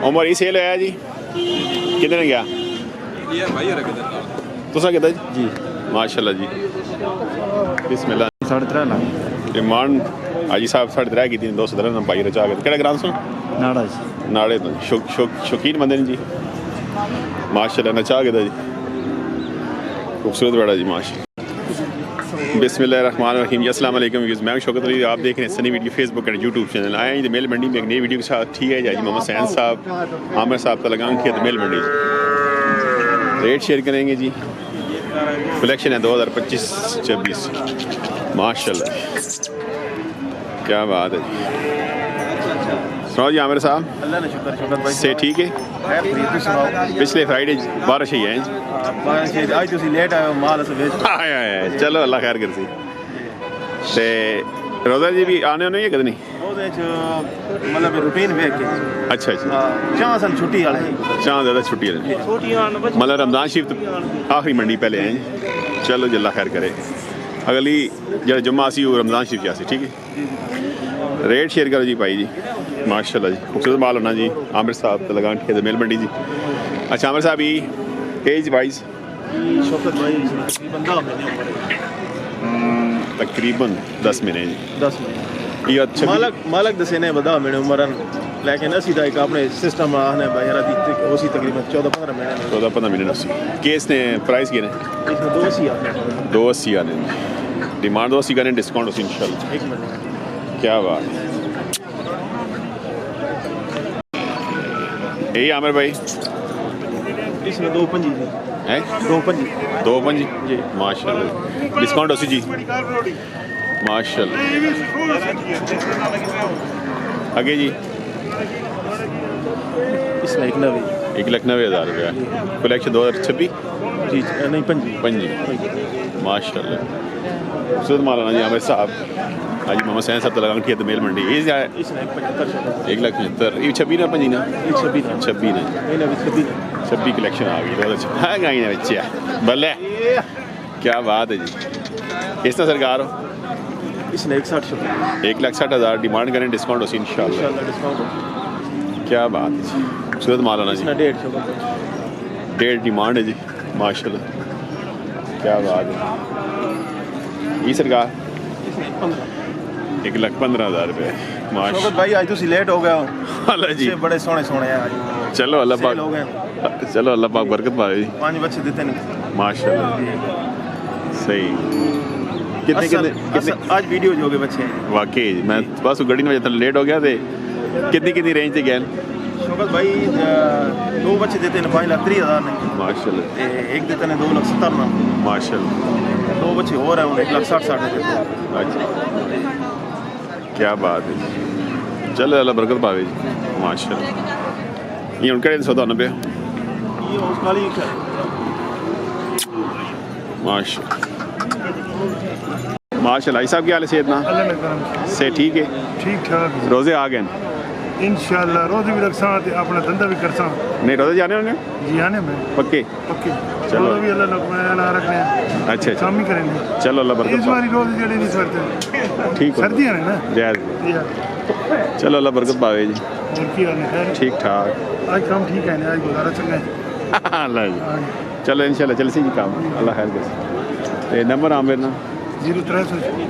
उमर ही cell है जी कितने ने गया तुसा कितना जी माशाल्लाह जी बिस्मिल्लाह 3.5 लाख डिमांड हाजी साहब 3.5 की 213 नंबर पाई रचा के केड़ा ग्राम सुन नाड़ा नाड़े तो शौकीन बंदे ने जी माशाल्लाह नचा के जी खूबसूरत बड़ा जी माशाल्लाह बिस्मिल्लाहिर्रहमानिर्रहीम अस्सलाम वालेकुम व्यूअर्स मैं शौकत अली आप देख रहे हैं Sunny video Facebook and YouTube channel आए हैं मेल मंडी में एक नई वीडियो के साथ ठीक है जी मोहम्मद सैन साहब आमिर साहब का लगाम किया तो मेल मंडी रेट शेयर करेंगे जी कलेक्शन है 2025-26 माशाल्लाह क्या बात है जी सुनाओ जी आमिर साहब अल्लाह ने शुक्र भाई से ठीक है पिछले फ्राइडे बारिश ही है आज तुसी लेट आए हो माल अस बेच आया चलो अल्लाह खैर कर सी ते रोजा जी भी आने होने कद नहीं ओदे च मतलब रूटीन वेख के अच्छा अच्छा चाह सन छुट्टी वाले चाह ज़्यादा छुट्टी है मतलब रमजान शरीफ तो आखिरी मंडी पहले हैं चलो जी अल्लाह खैर करे अगली जो जुम्मा सी वो रमजान शरीफ जासी ठीक है रेट शेयर करो जी भाई जी माशाल्लाह जी खूबसूरत माल होना जी आमिर साहब तो लगा के मेल मंडी जी अच्छा आमिर साहब ये एज वाइज शौकत भाई तकरीबन 10 महीने जी 10 महीने ये अच्छा मालक दसे ने बदा मैंने उमरन लेकिन असी दा एक अपने सिस्टम आने भाई यार दी उसी तकरीबन 14-15 महीने 14-15 महीने नसी केस ने प्राइस के ने इसमें 280 आपने 280 आने डिमांड 280 का डिस्काउंट उसी इंशाल्लाह एक मिनट क्या बात है यही आमिर भाई इसमें 2.5 है 2.5 जी माशाल्लाह डिस्काउंट उसी जी माशाल्लाह आगे जी इसमें 1,90,000 रुपया कलेक्शन 2026 जी नहीं 25 माशाल्लाह सुध मालाना जी आमिर साहब आज मोहम्मद सैन साहब लगा तो मेल मंडी ये जाए 1,75,000 ये 26 ना 25 ना 26 ना 26 कलेक्शन आ गई बहुत अच्छा हाँ गाई ने बच्चे भले क्या बात है जी किस तरह सरकार हो इसने 1,60,000 डिमांड करें डिस्काउंट उसी इंशाल्लाह क्या बात है जी सूरत मालाना जी 1.5 डिमांड है जी माशाल्लाह क्या बात है ये सरकार 1,15,000 रुपये माशाल्लाह भाई आज तुसी लेट हो गए हो अल्लाह जी बड़े सोने सोने हैं आज चलो अल्लाह पाक चलो अल्लाह पाक बरकत पाए जी 5 बच्चे देते हैं माशाल्लाह सही कितने आज वीडियो जो गए बच्चे वाकई मैं बस गड्डी में लेट हो गया थे कितनी रेंज से गए शौकत भाई 2 बच्चे देते हैं 5,30,000 ने माशाल्लाह एक देते हैं 2,70,000 ना माशाल्लाह 2 बच्चे और है 1,60,000 देते हैं अच्छा क्या बात है चलो अल्लाह बरकत पावे जी माशाल्लाह ये उनका सौदा 90 माशाल्लाह साहब क्या हाल है सेहत ना से ठीक है ठीक ठाक रोजे आ गए इंशाल्लाह रोज भी रखसा ते अपना धंधा भी करसा नहीं रोजे जाने होने जी आने में पक्के चलो भी अल्लाह ला रखने अच्छा काम ही करेंगे चलो अल्लाह बरकत इस बारी रोज जड़े नहीं करते ठीक सर्दी है ना जायज चलो अल्लाह बरकत पावे जी और की हाल है ठीक ठाक आज काम ठीक है आज गुजारा चंगा है अल्लाह जी चलो इंशाल्लाह चल सी जी काम अल्लाह खैर करे ते नंबर आमिर ना 0300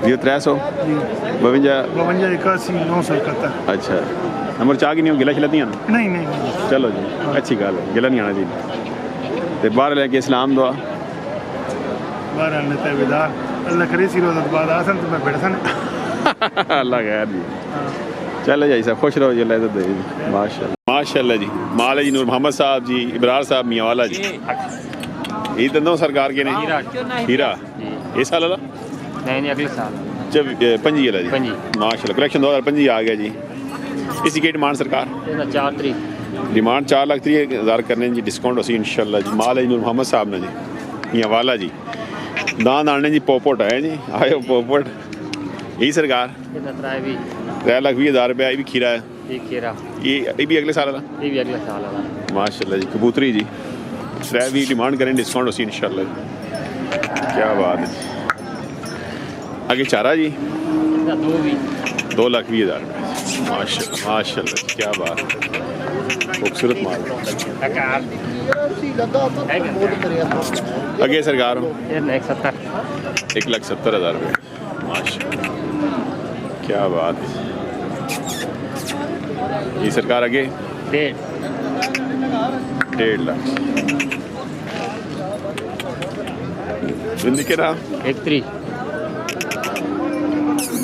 53 52 81 अच्छा नंबर चाह की नहीं हो गिला खिलाती ना नहीं चलो जी अच्छी गल है गिला नहीं आना जी ते बाहर लेके इस्लाम दुआ बाहर आने तेवेदार अल्लाह करे सी रोज़ बाद आसन तो मैं बैठसन अल्लाह खैर जी चलो जी साहब खुश रहो जी अल्लाह इज्जत दे जी माशाल्लाह जी माल है जी नूर मोहम्मद साहब जी इब्रार साहब मियाँवाला जी ये दंदों सरकार के ने हीरा ये साल वाला नहीं अगले साल जब 25 वाला जी माशाल्लाह कलेक्शन 2025 आ गया जी इसी की डिमांड सरकार 4 तरीक डिमांड 4,30,000 करने जी डिस्काउंट उसी इंशाल्लाह जी माल है नूर मोहम्मद साहब ने जी मियाँवाला जी दान आने जी पोपट है जी आयो पोपट यही सरकार 3,20,000 रुपया ये भी खीरा है ये भी अगले साल वाला माशाल्लाह जी कबूतरी जी भी डिमांड करें डिस्काउंट उसी इंशाल्लाह क्या बात है आगे चारा जी 2,20,000 रुपये माशाल्लाह माशाल्लाह, क्या बात, खूबसूरत माल। आगे सरकार 170 1,70,000 रुपये, माशाल्लाह, क्या बात है। ये सरकार आगे 1.5 लाख। जिंदगी रहा 1.3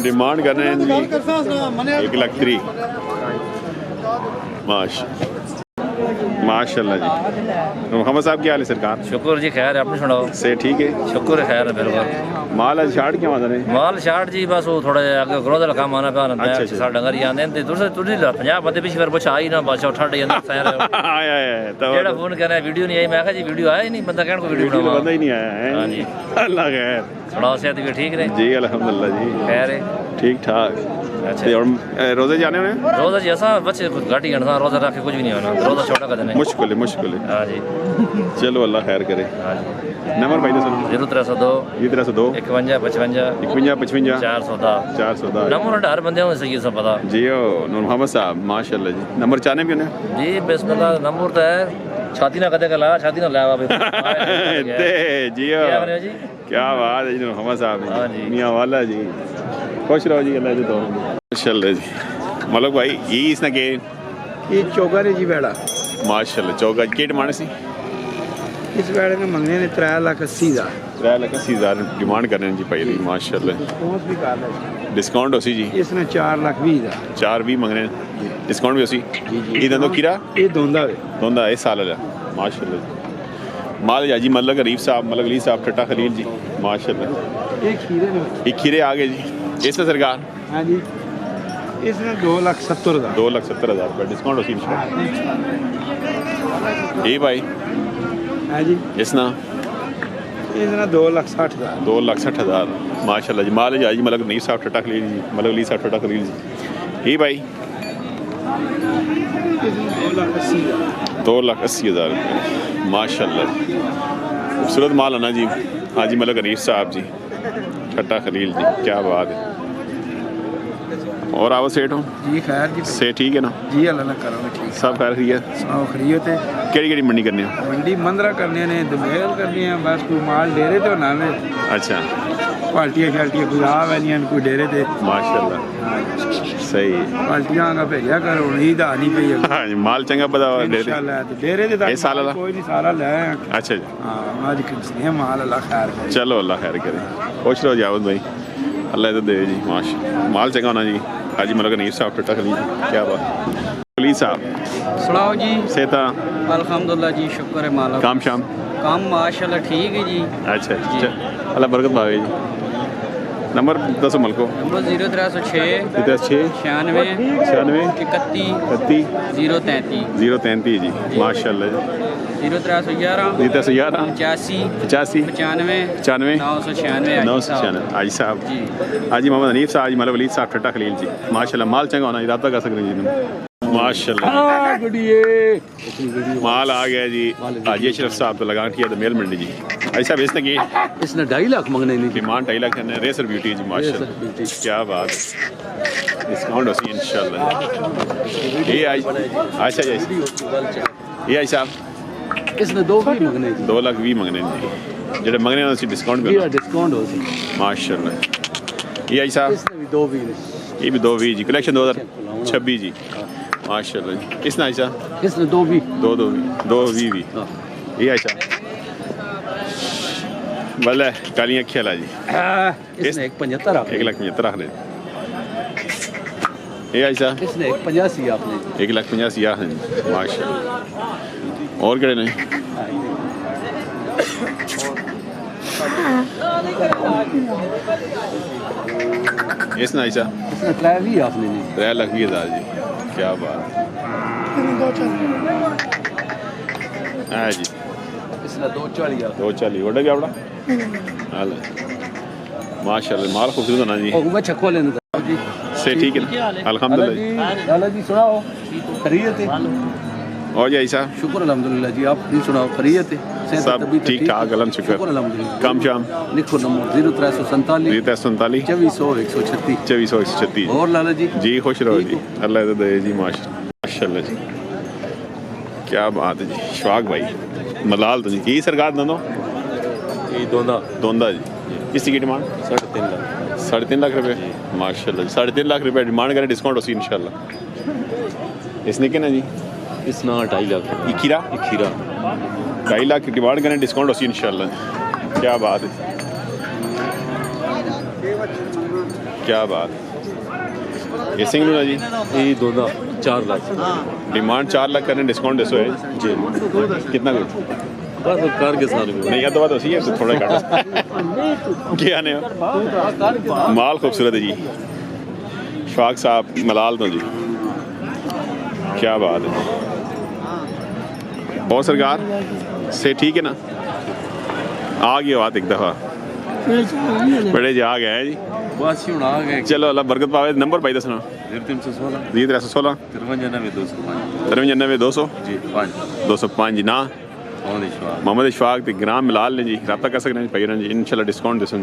डिमांड कर रहे हैं 1,03,000। माशाल्लाह जी। मोहम्मद साहब क्या हाल है सरकार? शुक्र जी, खैर है, अपनी सुनाओ। से ठीक है, शुक्र है, खैर है, बिल्कुल। माल आज शार्ट क्या आंदा ने? माल शार्ट जी, बस वो थोड़ा जिहा अगे ग्रोथ वाला काम आना पिया। अच्छा, अच्छा। साढ़े डंगर ही आंदे ने, तुसें 50 बंदे पिछली बार पुछा ही ना, बादशाह ठंड जांदा सह रहे हो। आया तो जेड़ा फोन कर रहा है वीडियो नहीं आई, मैं कहा जी वीडियो आया ही नहीं, बंदा कहण को वीडियो वीडियो बनावा। बंदा ही नहीं आया है। हाँ जी। अल्लाह खैर। सुनाओ, सेहत भी ठीक रहे जी अल्हम्दुलिल्लाह जी, खैर है। ठीक ठाक। अच्छा, ते और रोजे जाने में रोजा जी असा बच्चे घट ही गणसा, रोजा रख के कुछ भी नहीं होना, रोजा छोटा कर देने। मुश्किल है, मुश्किल है। हाँ जी, चलो अल्लाह खैर करे। हाँ जी। नंबर भाई दसो। 0302 ये 302 51 55 51 55 410 410। नंबर हर बंदे हो सही सब पता जी ओ नूर मोहम्मद साहब माशाल्लाह जी। नंबर चाहने भी उन्हें जी, बिस्मिल्लाह। नंबर तो है, छाती ना कदे का ला, छाती ना लावा दे जी ओ, क्या बने जी? क्या बात है जी नूर मोहम्मद साहब। हाँ जी। मियां वाला जी, खुश रहो जी, अल्लाह दे दो माशाल्लाह जी। मलक भाई ये इसने के ये चौगा ने जी बेड़ा माशाल्लाह चौका की डिमांड सी इस बेड़े ने मंगने ने 3,80,000 3,80,000 डिमांड कर रहे हैं जी भाई दी माशाल्लाह। रिस्पॉन्स भी कर ले डिस्काउंट होसी जी, इसने 4,20,000 4-20 मंग रहे हैं, डिस्काउंट भी होसी। ये दंदो कीरा ये दोंदा वे दोंदा इस साल वाला माशाल्लाह जी। माल जी मलक अरीफ साहब, मलक अली साहब, टट्टा खलील जी माशाल्लाह। ये खीरे ने एक खीरे आ गए जी। इसने सरकार हाँ जी, इसने 2,70,000 2,70,000 रुपये डिस्काउंट होसी इंशाल्लाह। ये भाई हाँ जी, इसना इसने 2,60,000 2,60,000 माशाल्लाह जी। माल जी मलक अली साहब, टट्टा खलील जी, मलक अली साहब, टट्टा खलील जी। ये भाई इसने 2,80,000 2,80,000 रुपये माशाल्लाह। खूबसूरत माल है ना जी। हाजी मलक अरीफ साहब जी, टट्टा खलील जी, क्या बात है। और आवो सेठ हो जी, खैर जी, से ठीक है ना? जी अल्लाह ना करो ठीक सब खैर ठीक है। सुनाओ खरीयो ते केड़ी मंडी करने हो? मंडी मंदरा करने ने, दुबेल करनी है, बस कोई माल डेरे तो ना में अच्छा पाल्टियां शाल्टियां कोई आ वालियां कोई डेरे ते माशाल्लाह सही है। पाल्टियां का भेजा करो ईद आनी पई है हाँ जी, माल चंगा पता इंशाल्लाह ते डेरे ते ये साल वाला? कोई नहीं सारा ले आए हैं। अच्छा जी, हाँ आज किसने माल अल्लाह खैर करे। चलो अल्लाह खैर करे। खुश रहो जावद भाई, अल्लाह तो दे जी माशा। माल चंगा होना जी। हाजी मलक अनीफ साहब, टट्टा खलील, क्या बात। खलील साहब सुनाओ जी। सेता अल्हम्दुलिल्लाह जी, शुक्र है मालिक। काम शाम काम माशाल्लाह ठीक है जी। अच्छा जी, अल्लाह बरकत पावे जी। नंबर दसो मलको। नंबर 0306 6 96 96 31 31 033 033 जी माशाल्लाह जी। 0311 311 85 85 95 95 996 996 हाजी साहब जी। हाजी मोहम्मद हनीफ साहब, हाजी मलक वलीद साहब, टट्टा खलील जी माशाल्लाह। माल चंगा होना, रब्ता कर सकते हैं जी माशाल्लाह। माल आ गया जी। हाजी अशरफ साहब तो लगा है मेल मंडी जी। ऐसा बेचने की इसने 2.5 लाख मंगने नहीं डिमांड 2.5 लाख है। रेसर ब्यूटी जी माशाल्लाह, क्या बात है। डिस्काउंट होसी इंशाल्लाह। ये आई अच्छा जी, ये आई साहब इसने 2 भी मंगने जी 2,20,000 मंगने जी, जेडे मंगने उसी डिस्काउंट भी डिस्काउंट हो सी माशाल्लाह। ये आई साहब इसने भी 2 भी ये भी 2,20,000 जी, कलेक्शन 2026 जी माशाल्लाह जी। किसने आई साहब इसने 2 भी 2,20,000 भी। ये आई साहब भले कालियाँ खेला जी। इसने 1.75 रख 1,75,000 रख ले। ये आई साहब इसने 1.85 आपने 1,85,000 है माशाल्लाह। और केड़े नहीं इसने आई साहब इसने 3 भी आपने नहीं 3,20,000 जी, क्या बात है जी। इसने 2.40 आप 240 ओडा क्या बड़ा हाल माशाल्लाह। माल खूबसूरत होना जी। ओ मैं छक्को लेने था जी। से ठीक है ना? अल्हम्दुलिल्लाह। लाला जी सुनाओ खरीदते और जी साहब शुक्र अल्हम्दुलिल्लाह जी, आप नहीं सुनाओ खैरियत है? सेहत सब तबीयत ठीक ठाक, अलहम शुक्र। अल्हम्दुलिल्लाह। कम शाम लिखो नंबर 0347 347 2400 136। 2400 136। और लाला जी जी खुश रहो जी, अल्लाह इज़्ज़त दे जी, माशाल्लाह जी, क्या बात है जी। शवाक भाई मलाल तो जी की सरकार दोनों ये दोंदा दोंदा जी, किसी की डिमांड 3.5 लाख। 3.5 लाख रुपए, माशाल्लाह जी। 3.5 लाख रुपए डिमांड करें, डिस्काउंट होगी इंशाल्लाह। इसने क्या ना जी इसना 2.5 लाख। खीरा 2.5 लाख की डिमांड करें, डिस्काउंट होगी इंशाल्लाह। क्या बात है, क्या बात। ये सिंगल ना जी, ये दोंदा 4 लाख। डिमांड 4 लाख करें, डिस्काउंट 200 है जी। कितना कुछ बस कार के साथ नहीं, या तो बात होती है तो थोड़ा घटा क्या आने माल खूबसूरत है जी। शवाक साहब मलाल तो जी, क्या बात है। बहुत सरकार से ठीक है ना, आ गई बात एक दफ़ा बड़े जी आ गए हैं जी। बस ही आ गए। चलो अल्लाह बरकत पावे। नंबर भाई दसना 316 316 93 205 93 200 जी 5 205 जी ना मोहम्मद इशफाक मोहम्मद इशफाक ते ग्राम मिलाल ने जी रब्ता कर सकते हैं भाई जी, इंशाल्लाह डिस्काउंट दसन।